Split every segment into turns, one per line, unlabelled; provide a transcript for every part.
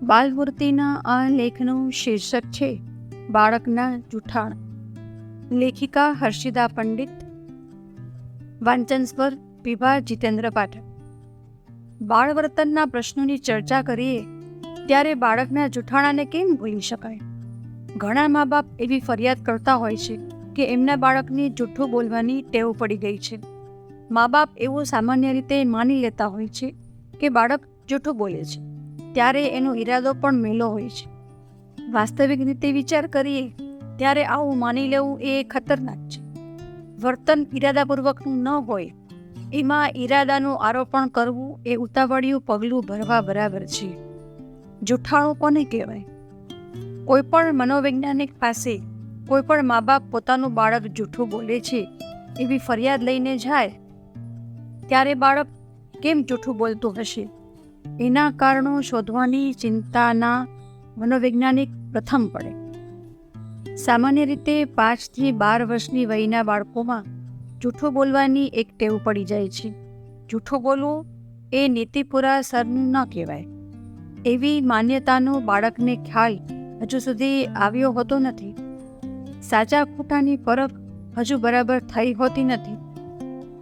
બાલમૂર્તિના આ લેખનું શીર્ષક છે બાળકના જૂઠાણ. લેખિકા હર્ષિદા પંડિત. વાંચન સ્વર વિભા જીતેન્દ્ર પાઠક. બાળવર્તનના પ્રશ્નોની ચર્ચા કરીએ ત્યારે બાળકના જૂઠાણાને કેમ ભૂલી શકાય? ઘણા મા બાપ એવી ફરિયાદ કરતા હોય છે કે એમના બાળકને જૂઠું બોલવાની ટેવ પડી ગઈ છે. મા બાપ એવું સામાન્ય રીતે માની લેતા હોય છે કે બાળક જૂઠું બોલે છે ત્યારે એનો ઈરાદો પણ મેલો હોય છે. વાસ્તવિક રીતે વિચાર કરીએ ત્યારે આવું માની લેવું એ ખતરનાક છે. વર્તન ઈરાદાપૂર્વકનું ન હોય એમાં ઈરાદાનું આરોપણ કરવું એ ઉતાવળિયું પગલું ભરવા બરાબર છે. જૂઠાણું કોને કહેવાય? કોઈ પણ મનોવૈજ્ઞાનિક પાસે કોઈ પણ મા બાપ પોતાનું બાળક જૂઠું બોલે છે એવી ફરિયાદ લઈને જાય ત્યારે બાળક કેમ જૂઠું બોલતું હશે એના કારણો શોધવાની ચિંતાના મનોવૈજ્ઞાનિક પ્રથમ પડે. સામાન્ય રીતે 5 થી 12 વર્ષની વયના બાળકોમાં જૂઠું બોલવાની એક ટેવ પડી જાય છે. જૂઠું બોલવું એ નીતિપુરાસરનું ન કહેવાય એવી માન્યતાનો બાળકને ખ્યાલ હજુ સુધી આવ્યો હોતો નથી. સાચા ખોટાની પરખ હજુ બરાબર થઈ હોતી નથી.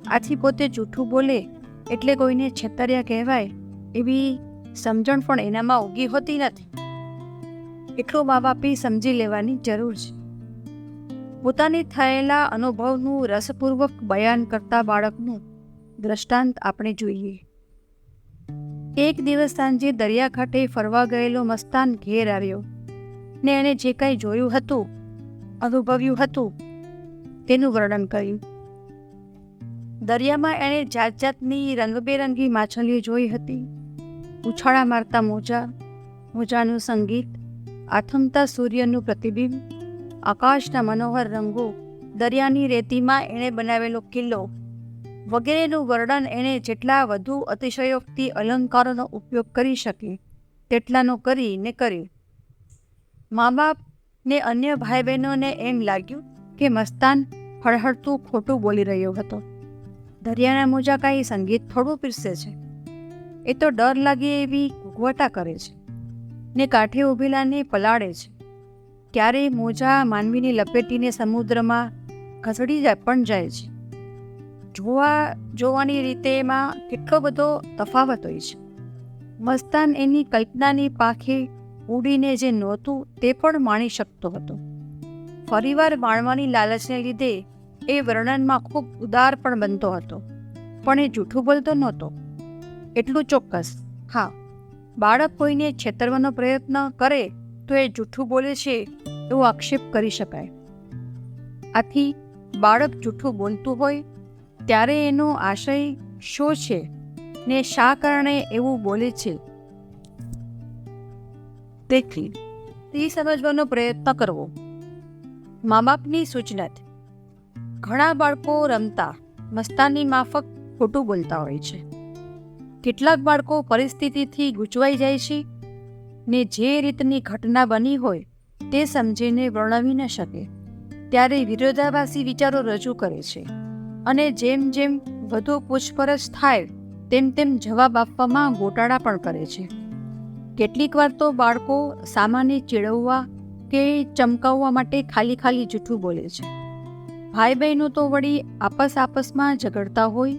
આથી પોતે જૂઠું બોલે એટલે કોઈને છેતર્યા કહેવાય એવી સમજણ પણ એનામાં ઉગી હોતી નથી. એટલું મા બાપે સમજી લેવાની જરૂર છે. પોતાને થયેલા અનુભવનું રસપૂર્વક બયાન કરતા બાળકનું દ્રષ્ટાંત આપણે જોઈએ. એક દિવસ સાંજે દરિયાકાંઠે ફરવા ગયેલો મસ્તાન ઘેર આવ્યો ને એણે જે કંઈ જોયું હતું, અનુભવ્યું હતું તેનું વર્ણન કર્યું. દરિયામાં એણે જાત જાતની રંગબેરંગી માછલીઓ જોઈ હતી. ઉછાળા મારતા મોજા, મોજાનું સંગીત, આથમતા સૂર્યનું પ્રતિબિંબ, આકાશના મનોહર રંગો, દરિયાની રેતીમાં એણે બનાવેલો કિલ્લો વગેરેનું વર્ણન એણે જેટલા વધુ અતિશયોક્તિ અલંકારોનો ઉપયોગ કરી શકે તેટલાનો કરીને કર્યું. મા બાપ ને અન્ય ભાઈ બહેનોને એમ લાગ્યું કે મસ્તાન હળહળતું ખોટું બોલી રહ્યો હતો. દરિયાના મોજા કાંઈ સંગીત થોડું પીરસે છે, એ તો ડર લાગે એવી ઘૂઘવટા કરે છે ને કાંઠે ઊભેલાને પલાળે છે. ક્યારેય મોજા માનવીને લપેટીને સમુદ્રમાં ઘસડી પણ જાય છે. જોવાની રીતેમાં કેટલો બધો તફાવત હોય છે. મસ્તાન એની કલ્પનાની પાંખે ઉડીને જે નહોતું તે પણ માણી શકતો હતો. ફરીવાર માણવાની લાલચને લીધે એ વર્ણનમાં ખૂબ ઉદાર પણ બનતો હતો, પણ એ જૂઠું બોલતો નહોતો. એટલું ચોક્કસ, હા, બાળક કોઈને છેતરવાનો પ્રયત્ન કરે તો એ જૂઠું બોલે છે એવો આક્ષેપ કરી શકાય. આથી બાળક જૂઠું બોલતું હોય ત્યારે એનો આશય શું છે ને શા કારણે એવું બોલે છે તે સમજવાનો પ્રયત્ન કરવો. મા બાપની સૂચનાથી ઘણા બાળકો રમતા મસ્તાની માફક ખોટું બોલતા હોય છે. કેટલાક બાળકો પરિસ્થિતિથી ગૂંચવાઈ જાય છે ને જે રીતની ઘટના બની હોય તે સમજીને વર્ણવી ન શકે ત્યારે વિરોધાભાસી વિચારો રજૂ કરે છે અને જેમ જેમ વધુ પૂછપરછ થાય તેમ તેમ જવાબ આપવામાં ગોટાળા પણ કરે છે. કેટલીક વાર તો બાળકો સામાન્ય ચેડવવા કે ચમકાવવા માટે ખાલી જૂઠું બોલે છે. ભાઈ બહેનો તો વળી આપસમાં ઝઘડતા હોય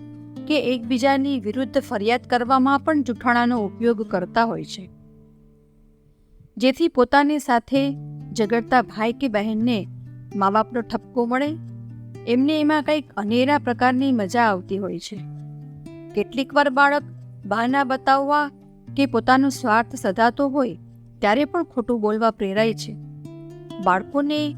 કે એકબીજાની વિરુદ્ધ ફરિયાદ કરવામાં પણ જૂઠાણાનો ઉપયોગ કરતા હોય છે. જેથી પોતાની સાથે ઝઘડતા ભાઈ કે બહેનને મા બાપનો ઠપકો મળે, એમને એમાં કંઈક અનેરા પ્રકારની મજા આવતી હોય છે. કેટલીક વાર બાળક બહાના બતાવવા કે પોતાનો સ્વાર્થ સધાતો હોય ત્યારે પણ ખોટું બોલવા પ્રેરાય છે. બાળકોને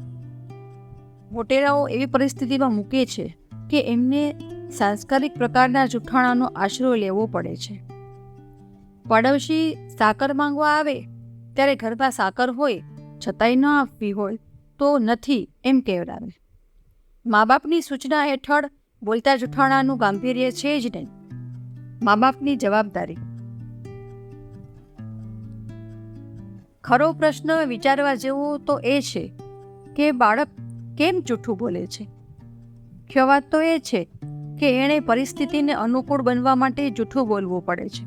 મોટેરાઓ એવી પરિસ્થિતિમાં મૂકે છે કે એમને સાંસ્કારિક પ્રકારના જૂઠાણાનો આશરો લેવો પડે છે. પડોશી સાકર માંગવા આવે ત્યારે ઘરમાં સાકર હોય છતાંય ન આપવી હોય તો નથી એમ કહેવડાવે. મા બાપની સૂચના હેઠળ બોલતા જૂઠાણાનું ગાંભીર્ય છે જ નહીં. મા બાપની જવાબદારી. ખરો પ્રશ્ન વિચારવા જેવો તો એ છે કે બાળક કેમ જૂઠું બોલે છે. મુખ્ય વાત તો એ છે કે એણે પરિસ્થિતિને અનુકૂળ બનવા માટે જૂઠું બોલવું પડે છે.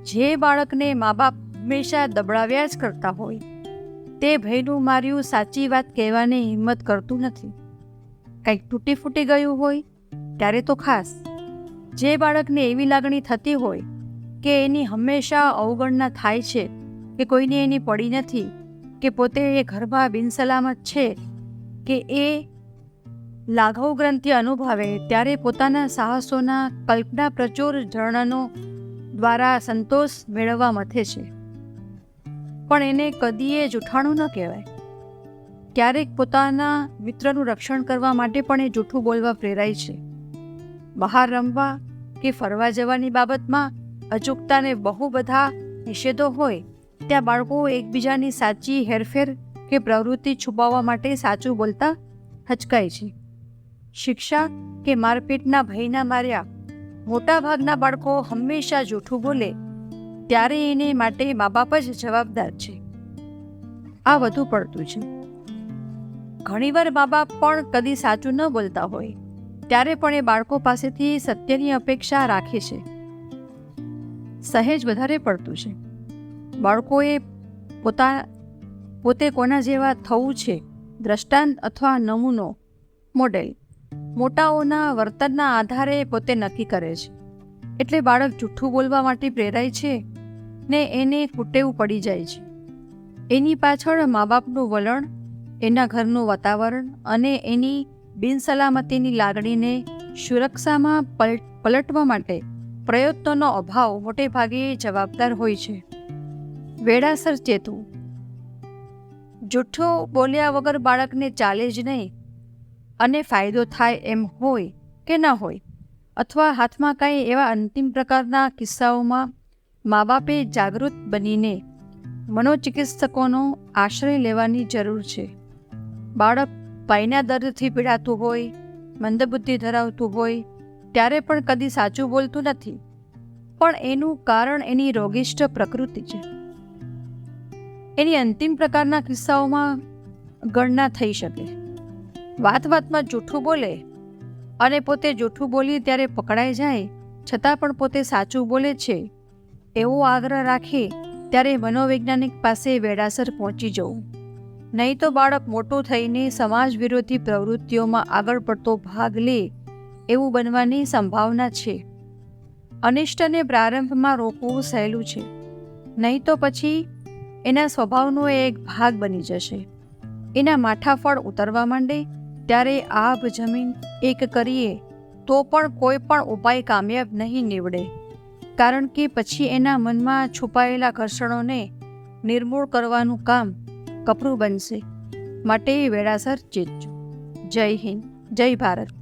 જે બાળકને મા બાપ હંમેશા દબડાવ્યા જ કરતા હોય. તે ભયનું માર્યું સાચી વાત કહેવાની હિંમત કરતું નથી. કંઈક તૂટી ફૂટી ગયું હોય ત્યારે તો ખાસ. જે બાળકને એવી લાગણી થતી હોય કે એની હંમેશા અવગણના થાય છે, કે કોઈને એની પડી નથી, કે પોતે એ ઘરમાં બિનસલામત છે, કે એ લાઘવ ગ્રંથિ અનુભવે, ત્યારે પોતાના સાહસોના કલ્પના પ્રચુર વર્ણનો દ્વારા સંતોષ મેળવવા મથે છે. પણ એને કદીએ જૂઠાણું ન કહેવાય. ક્યારેક પોતાના મિત્રનું રક્ષણ કરવા માટે પણ એ જૂઠું બોલવા પ્રેરાય છે. બહાર રમવા કે ફરવા જવાની બાબતમાં અચૂકતાને બહુ બધા નિષેધો હોય ત્યાં બાળકો એકબીજાની સાચી હેરફેર કે પ્રવૃત્તિ છુપાવવા માટે સાચું બોલતા હચકાય છે. શિક્ષા કે મારપીટના ભયના માર્યા મોટાભાગના બાળકો હંમેશા જૂઠું બોલે ત્યારે એને માટે મા બાપ જ જવાબદાર છે. આ વધુ પડતું છે. ઘણીવાર મા બાપ પણ કદી સાચું ન બોલતા હોય ત્યારે પણ એ બાળકો પાસેથી સત્યની અપેક્ષા રાખે છે. સહેજ વધારે પડતું છે. બાળકોએ પોતે કોના જેવા થવું છે દ્રષ્ટાંત અથવા નમૂનો મોડેલ મોટાઓના વર્તનના આધારે પોતે નક્કી કરે છે. એટલે બાળક જૂઠું બોલવા માટે પ્રેરાય છે ને એને કુટેવું પડી જાય છે. એની પાછળ મા બાપનું વલણ, એના ઘરનું વાતાવરણ અને એની બિનસલામતીની લાગણીને સુરક્ષામાં પલટવા માટે પ્રયત્નોનો અભાવ મોટે ભાગે જવાબદાર હોય છે. વેળાસર ચેતવું. જૂઠું બોલ્યા વગર બાળકને ચાલે જ નહીં અને ફાયદો થાય એમ હોય કે ન હોય, અથવા હાથમાં કાંઈ એવા અંતિમ પ્રકારના કિસ્સાઓમાં મા બાપે જાગૃત બનીને મનોચિકિત્સકોનો આશ્રય લેવાની જરૂર છે. બાળક પાયના દર્દથી પીડાતું હોય, મંદબુદ્ધિ ધરાવતું હોય ત્યારે પણ કદી સાચું બોલતું નથી, પણ એનું કારણ એની રોગિષ્ટ પ્રકૃતિ છે. એની અંતિમ પ્રકારના કિસ્સાઓમાં ગણના થઈ શકે. વાતમાં જૂઠું બોલે અને પોતે જૂઠું બોલી ત્યારે પકડાઈ જાય છતાં પણ પોતે સાચું બોલે છે એવો આગ્રહ રાખે ત્યારે મનોવૈજ્ઞાનિક પાસે વેળાસર પહોંચી જવું. નહીં તો બાળક મોટું થઈને સમાજ વિરોધી પ્રવૃત્તિઓમાં આગળ પડતો ભાગ લે એવું બનવાની સંભાવના છે. અનિષ્ટને પ્રારંભમાં રોકવું સહેલું છે, નહીં તો પછી એના સ્વભાવનો એક ભાગ બની જશે. એના માથાફળ ઉતરવા માંડે ત્યારે આભ જમીન એક કરીએ તો પણ કોઈ પણ ઉપાય કામયાબ નહીં નીવડે, કારણ કે પછી એના મનમાં છુપાયેલા ઘર્ષણોને નિર્મૂળ કરવાનું કામ કપરું બનશે. માટે વેળાસર ચેતજો. જય હિન્દ, જય ભારત.